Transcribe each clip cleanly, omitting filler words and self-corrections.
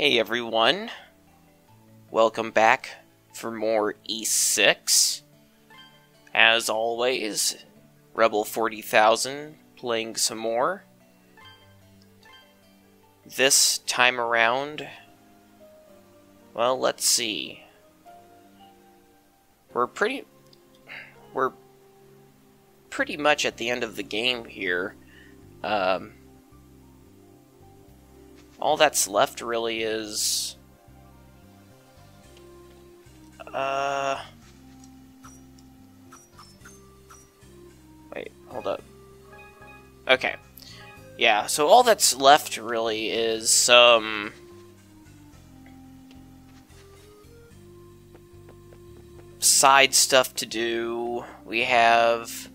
Hey everyone, welcome back for more E6. As always, Rebel 40,000 playing some more. This time around, well, let's see. We're pretty much at the end of the game here. All that's left really is... Wait, hold up. Okay. Yeah, so all that's left really is some... side stuff to do. We have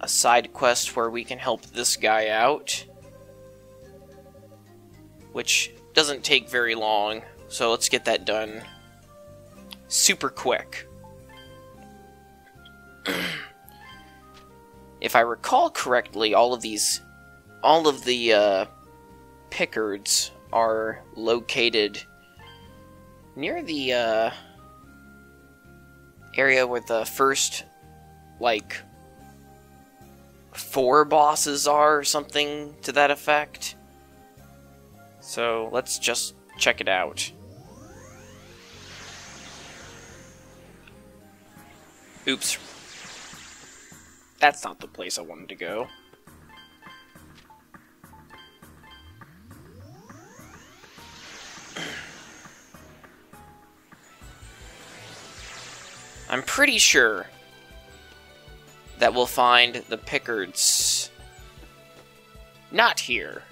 a side quest where we can help this guy out, which doesn't take very long, so let's get that done super quick. If I recall correctly, all of the pickards are located near the area where the first, like, 4 bosses are, or something to that effect. So, let's just check it out. Oops. That's not the place I wanted to go. I'm pretty sure that we'll find the pickards not here.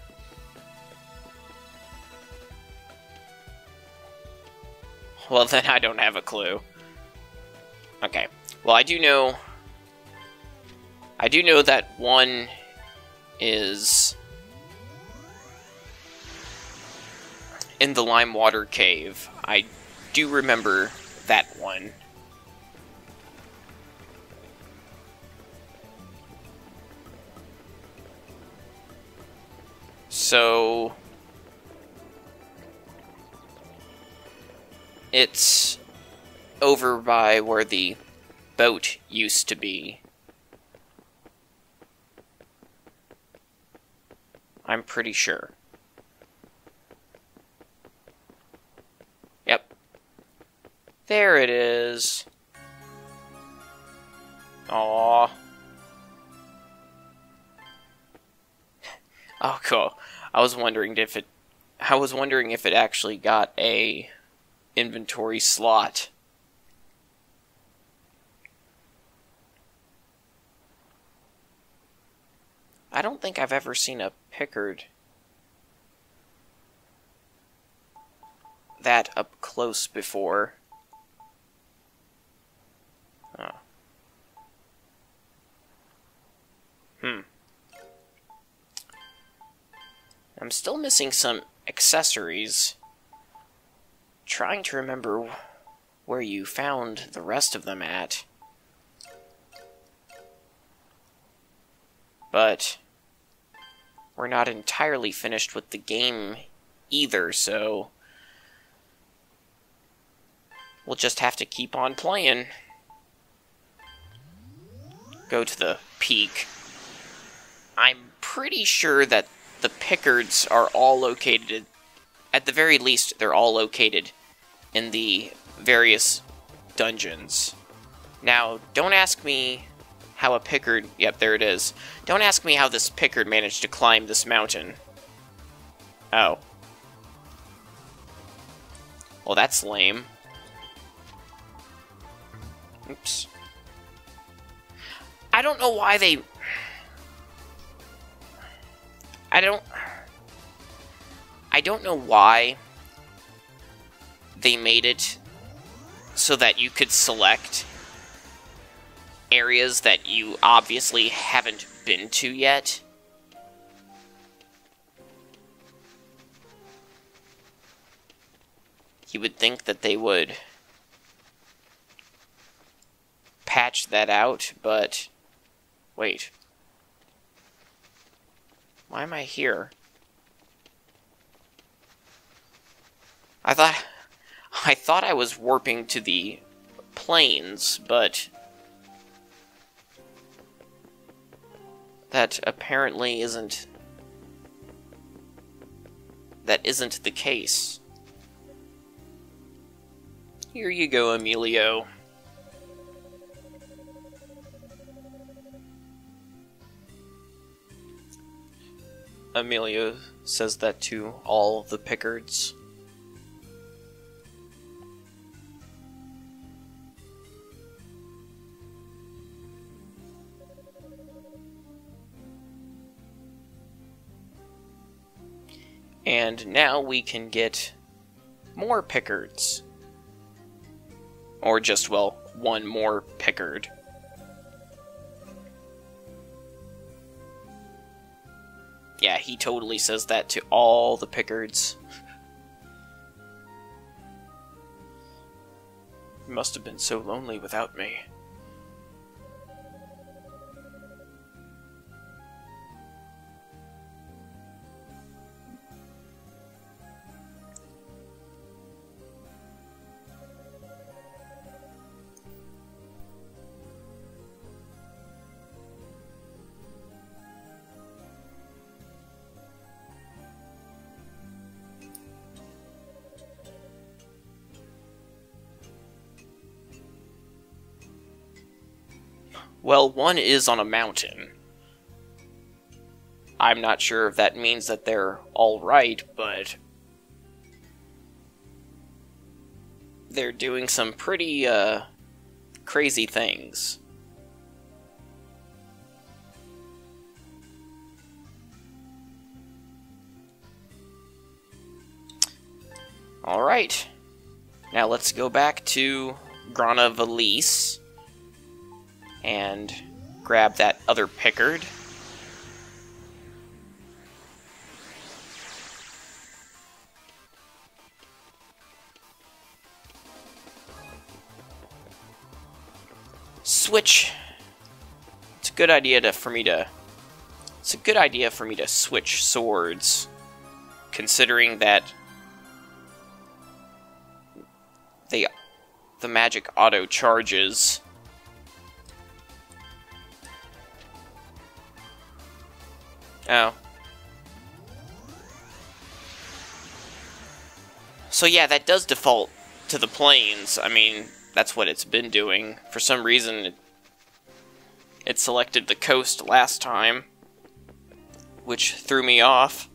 Well, then I don't have a clue. Okay. Well, I do know that one is in the Lime Water Cave. I do remember that one. So it's over by where the boat used to be. I'm pretty sure. Yep. There it is. Aww. Oh, cool. I was wondering if it actually got a inventory slot. I don't think I've ever seen a pickard that up close before. Oh. I'm still missing some accessories. Trying to remember where you found the rest of them at. But we're not entirely finished with the game either, so we'll just have to keep on playing. Go to the peak. I'm pretty sure that the pickards are all located, at the very least, they're all located in the various dungeons. Now, don't ask me how a pickard... Yep, there it is. Don't ask me how this pickard managed to climb this mountain. Oh. Well, that's lame. Oops. I don't know why they... I don't know why they made it so that you could select areas that you obviously haven't been to yet. You would think that they would patch that out, but wait. Why am I here? I thought I was warping to the plains, but that apparently isn't the case. Here you go, Emilio. Emilio says that to all the pickards. And now we can get more pickards. Or just, well, one more pikkard. Yeah, he totally says that to all the pickards. You must have been so lonely without me. Well, one is on a mountain. I'm not sure if that means that they're alright, but they're doing some pretty, crazy things. Alright. Now let's go back to Grana Valise and grab that other pikkard. Switch. It's a good idea for me to switch swords, considering that the magic auto charges. Oh. So yeah, that does default to the plains. I mean, that's what it's been doing. For some reason, it selected the coast last time, which threw me off.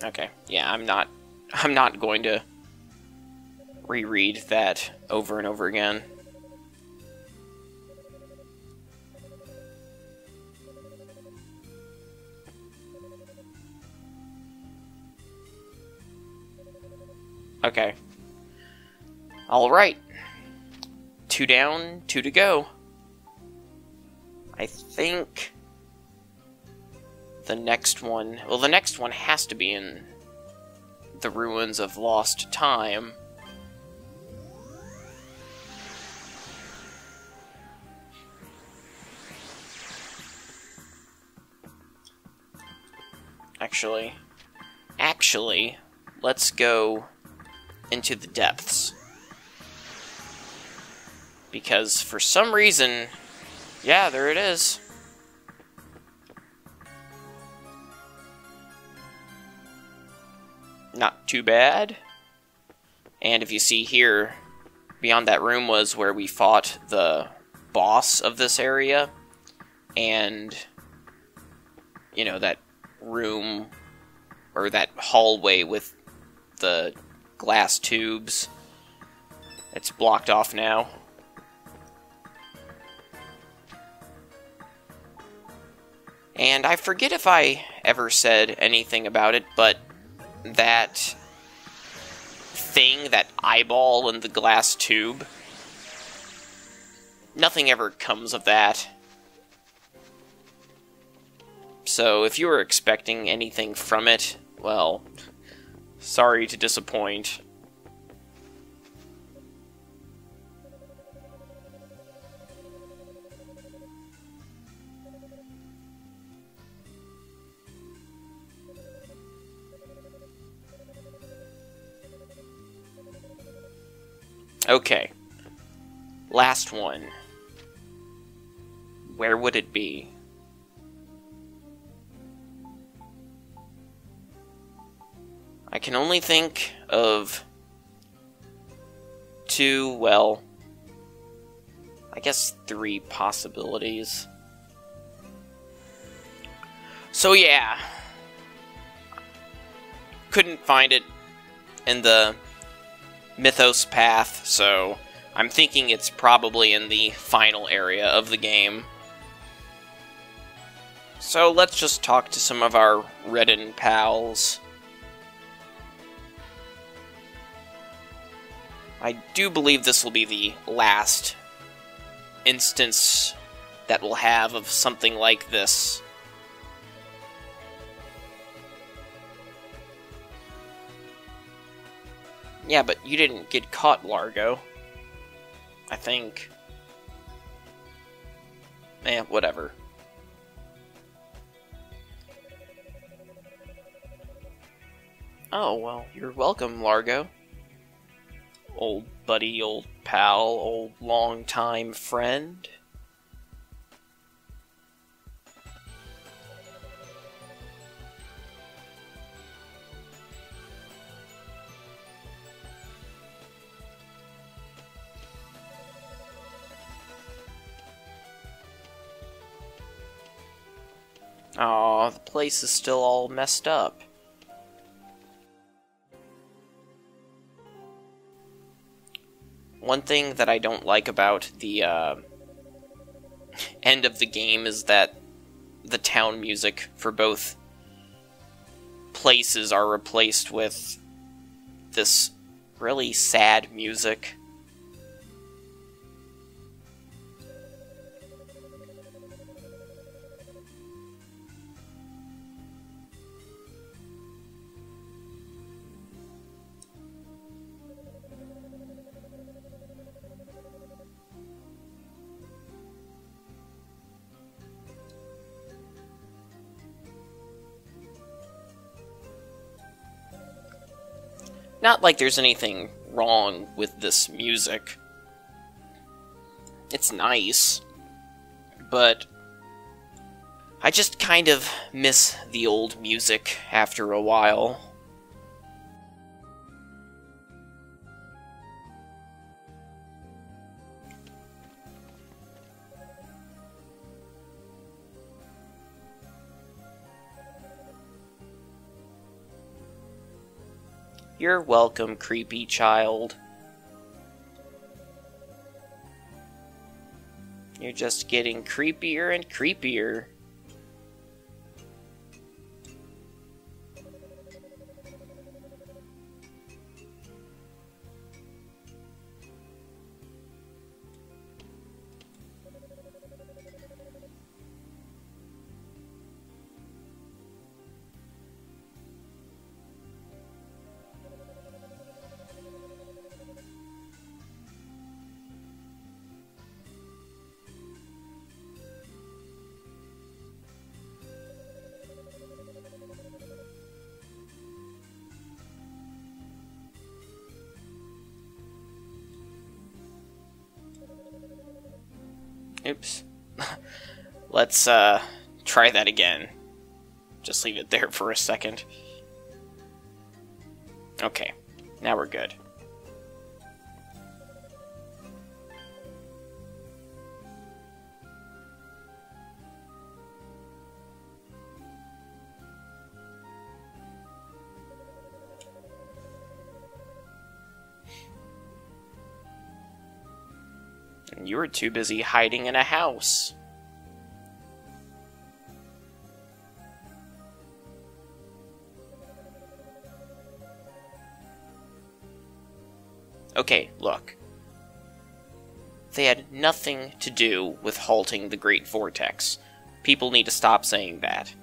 Okay, yeah, I'm not going to reread that over and over again. Okay. Alright. 2 down, 2 to go. I think the next one has to be in the Ruins of Lost Time. Actually, let's go into the depths. Because for some reason, yeah, there it is. Not too bad. And if you see here, beyond that room was where we fought the boss of this area. And, you know, that room, or that hallway with the glass tubes. It's blocked off now. And I forget if I ever said anything about it, but that thing, that eyeball in the glass tube, nothing ever comes of that. So if you were expecting anything from it, well, sorry to disappoint. Okay. Last one. Where would it be? I can only think of two, well, I guess 3 possibilities. So yeah, couldn't find it in the Mythos path, so I'm thinking it's probably in the final area of the game. So let's just talk to some of our Redden pals. I do believe this will be the last instance that we'll have of something like this. Yeah, but you didn't get caught, Largo. I think. Eh, whatever. Oh, well, you're welcome, Largo. Old buddy, old pal, old long-time friend. Aw, the place is still all messed up. One thing that I don't like about the end of the game is that the town music for both places are replaced with this really sad music. Not like there's anything wrong with this music. It's nice, but I just kind of miss the old music after a while. You're welcome, creepy child. You're just getting creepier and creepier. Oops. Let's try that again. Just leave it there for a second. Okay, now we're good. And you were too busy hiding in a house. Okay, look. They had nothing to do with halting the Great Vortex. People need to stop saying that.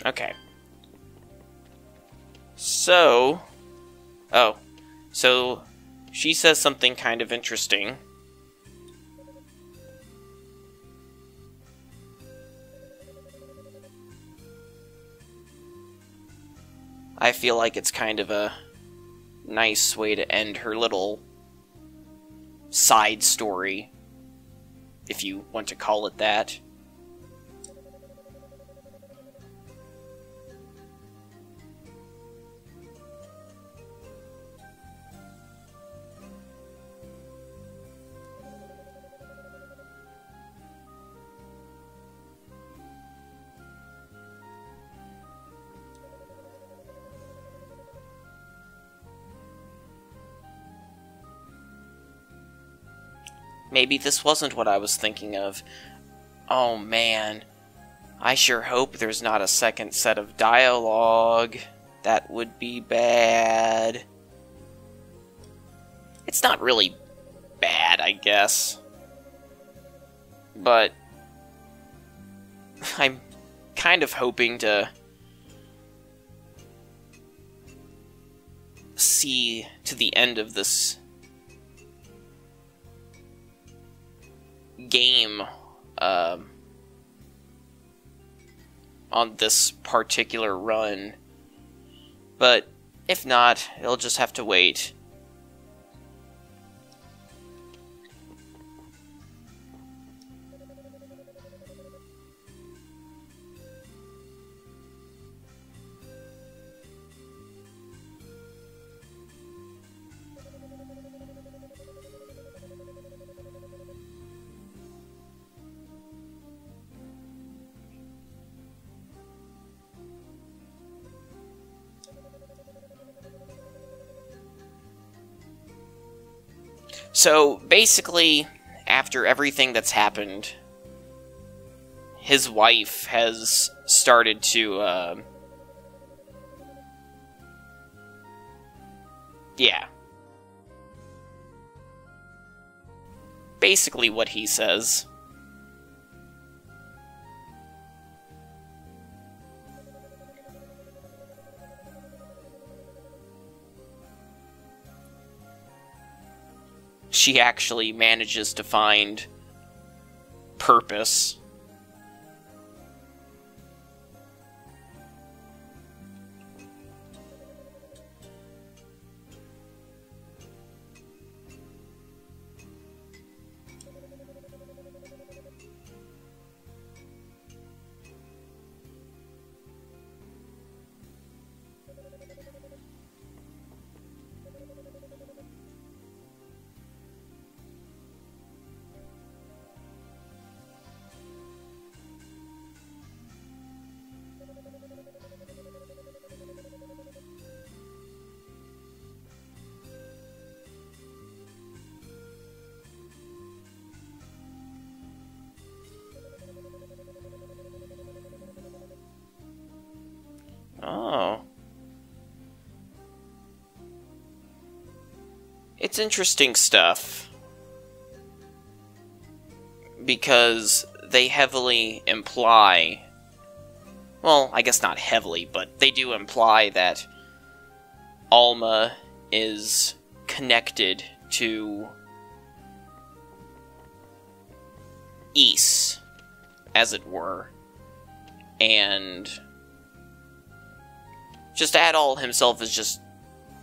Okay. So... Oh. So, she says something kind of interesting. I feel like it's kind of a nice way to end her little side story, if you want to call it that. Maybe this wasn't what I was thinking of. Oh man, I sure hope there's not a second set of dialogue. That would be bad. It's not really bad, I guess. But I'm kind of hoping to see to the end of this game on this particular run, but if not, it'll just have to wait. So, basically, after everything that's happened, his wife has started to, yeah. Basically what he says. She actually manages to find purpose. Oh. It's interesting stuff. Because they heavily imply... Well, I guess not heavily, but they do imply that Alma is connected to Ys, as it were. And just Adol himself is just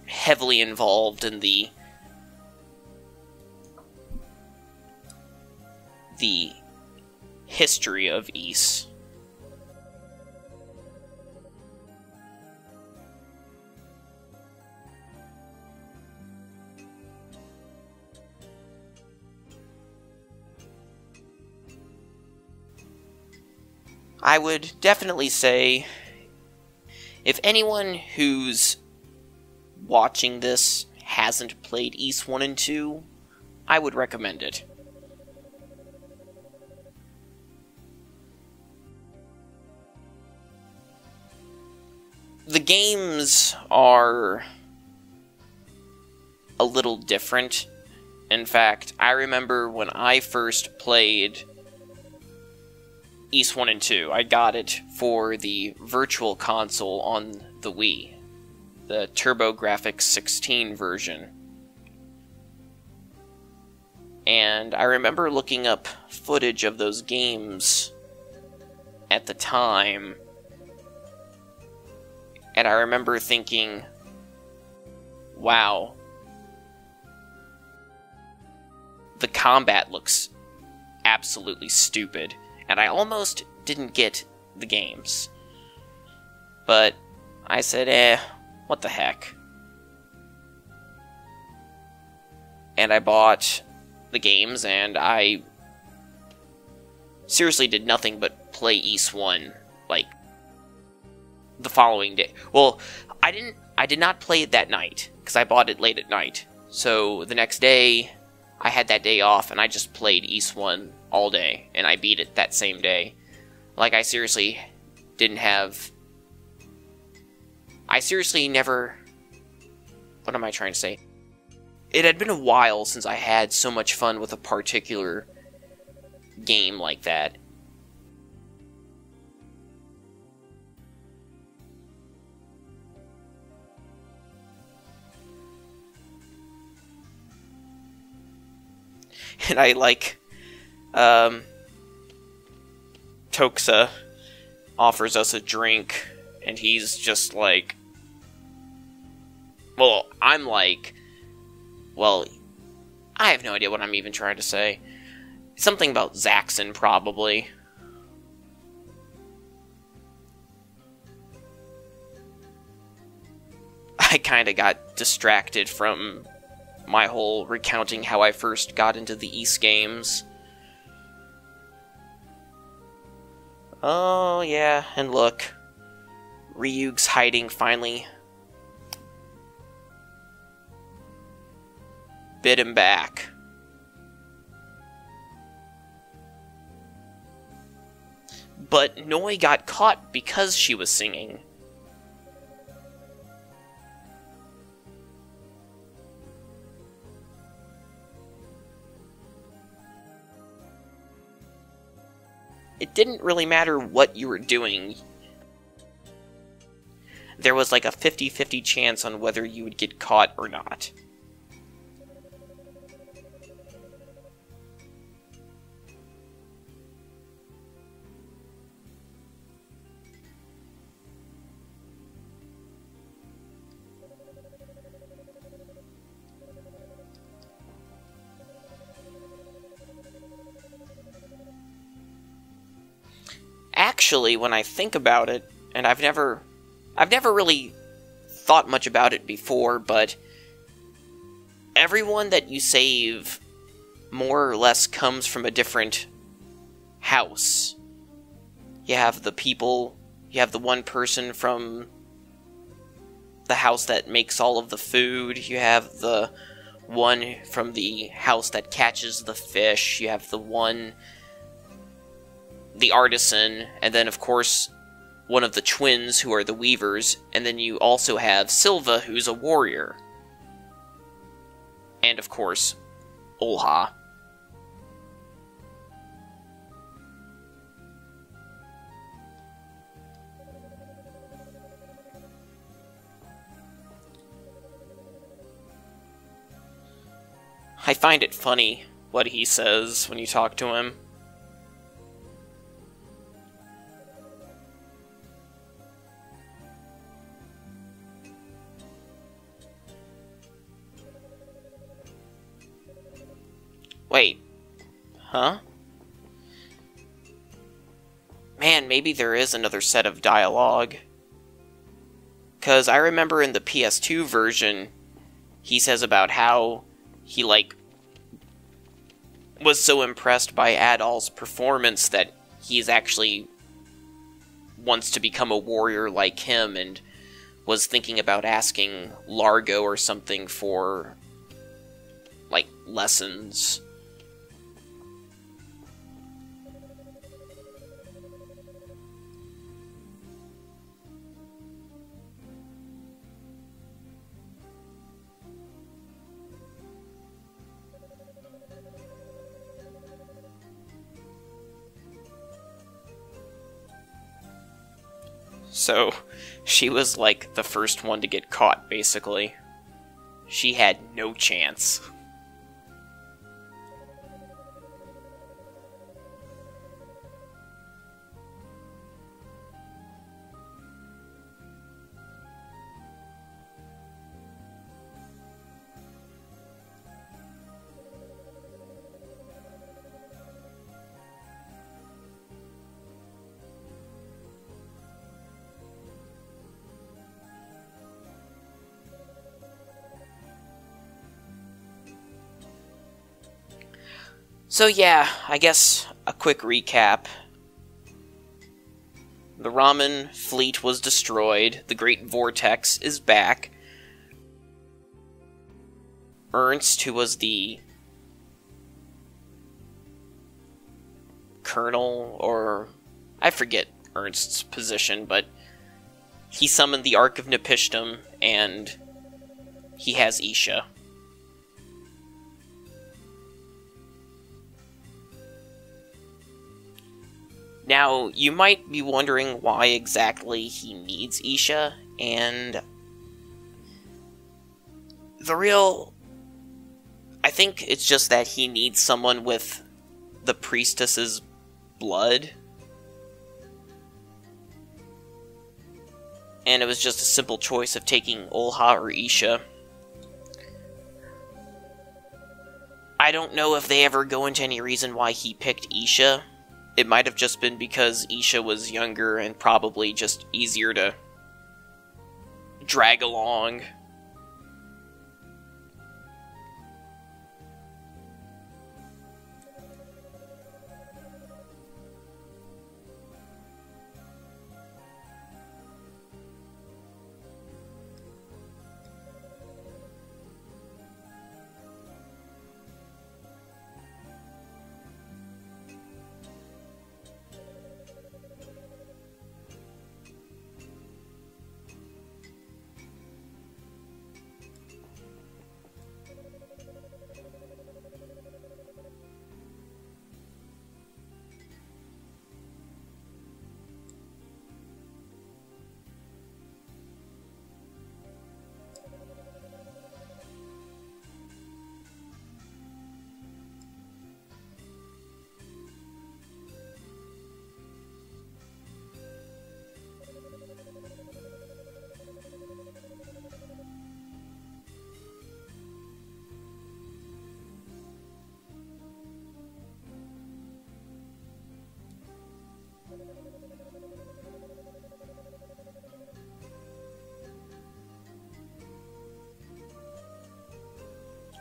heavily involved in the history of Ys. I would definitely say, if anyone who's watching this hasn't played Ys 1 and 2, I would recommend it. The games are a little different. In fact, I remember when I first played Ys 1 and 2, I got it for the Virtual Console on the Wii. the TurboGrafx 16 version. And I remember looking up footage of those games at the time, and I remember thinking, wow, the combat looks absolutely stupid, and I almost didn't get the games. But I said, what the heck. And I bought the games, and I seriously did nothing but play East 1, like, the following day. Well, I did not play it that night, because I bought it late at night. So the next day, I had that day off, and I just played East 1 all day, and I beat it that same day. Like, I seriously never... What am I trying to say? It had been a while since I had so much fun with a particular game like that. And I like, Toxa offers us a drink, and he's just like, well, I'm like, well, I have no idea what I'm even trying to say. Something about Zaxxon, probably. I kinda got distracted from my whole recounting how I first got into the East games. Oh, yeah, and look. Ryug's hiding, finally. Bit him back. But Noi got caught because she was singing. It didn't really matter what you were doing. There was like a 50-50 chance on whether you would get caught or not. Actually, when I think about it, and I've never really thought much about it before, but everyone that you save more or less comes from a different house. You have the people, you have the one person from the house that makes all of the food, you have the one from the house that catches the fish, you have the artisan, and then of course one of the twins who are the weavers, and then you also have Silva, who's a warrior. And of course, Olha. I find it funny what he says when you talk to him. Wait. Huh? Man, maybe there is another set of dialogue. 'Cause I remember in the PS2 version, he says about how he, like, was so impressed by Adol's performance that he's actually wants to become a warrior like him, and was thinking about asking Largo or something for, like, lessons. So, She was like the first one to get caught, basically. She had no chance. So yeah, I guess a quick recap. The Ramen fleet was destroyed, the Great Vortex is back. Ernst, who was the colonel, or I forget Ernst's position, but he summoned the Ark of Napishtim, and he has Isha. Now, you might be wondering why exactly he needs Isha, and I think it's just that he needs someone with the priestess's blood. And it was just a simple choice of taking Olha or Isha. I don't know if they ever go into any reason why he picked Isha. It might have just been because Isha was younger and probably just easier to drag along.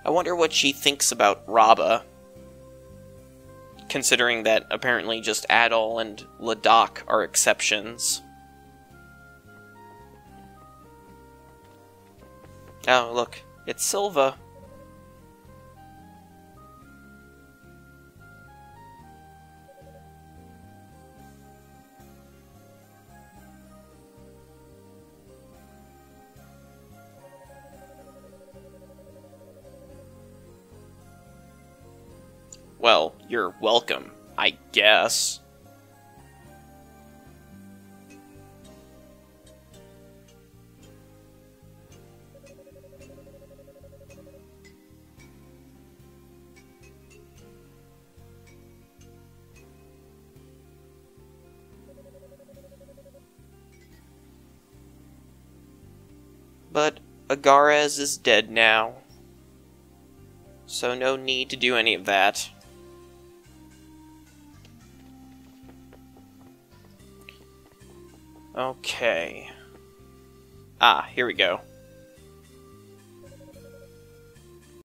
I wonder what she thinks about Rabba, considering that apparently just Adol and Ladakh are exceptions. Oh, look, it's Silva. Well, you're welcome, I guess. But Agarez is dead now, so no need to do any of that. Okay. Ah, here we go.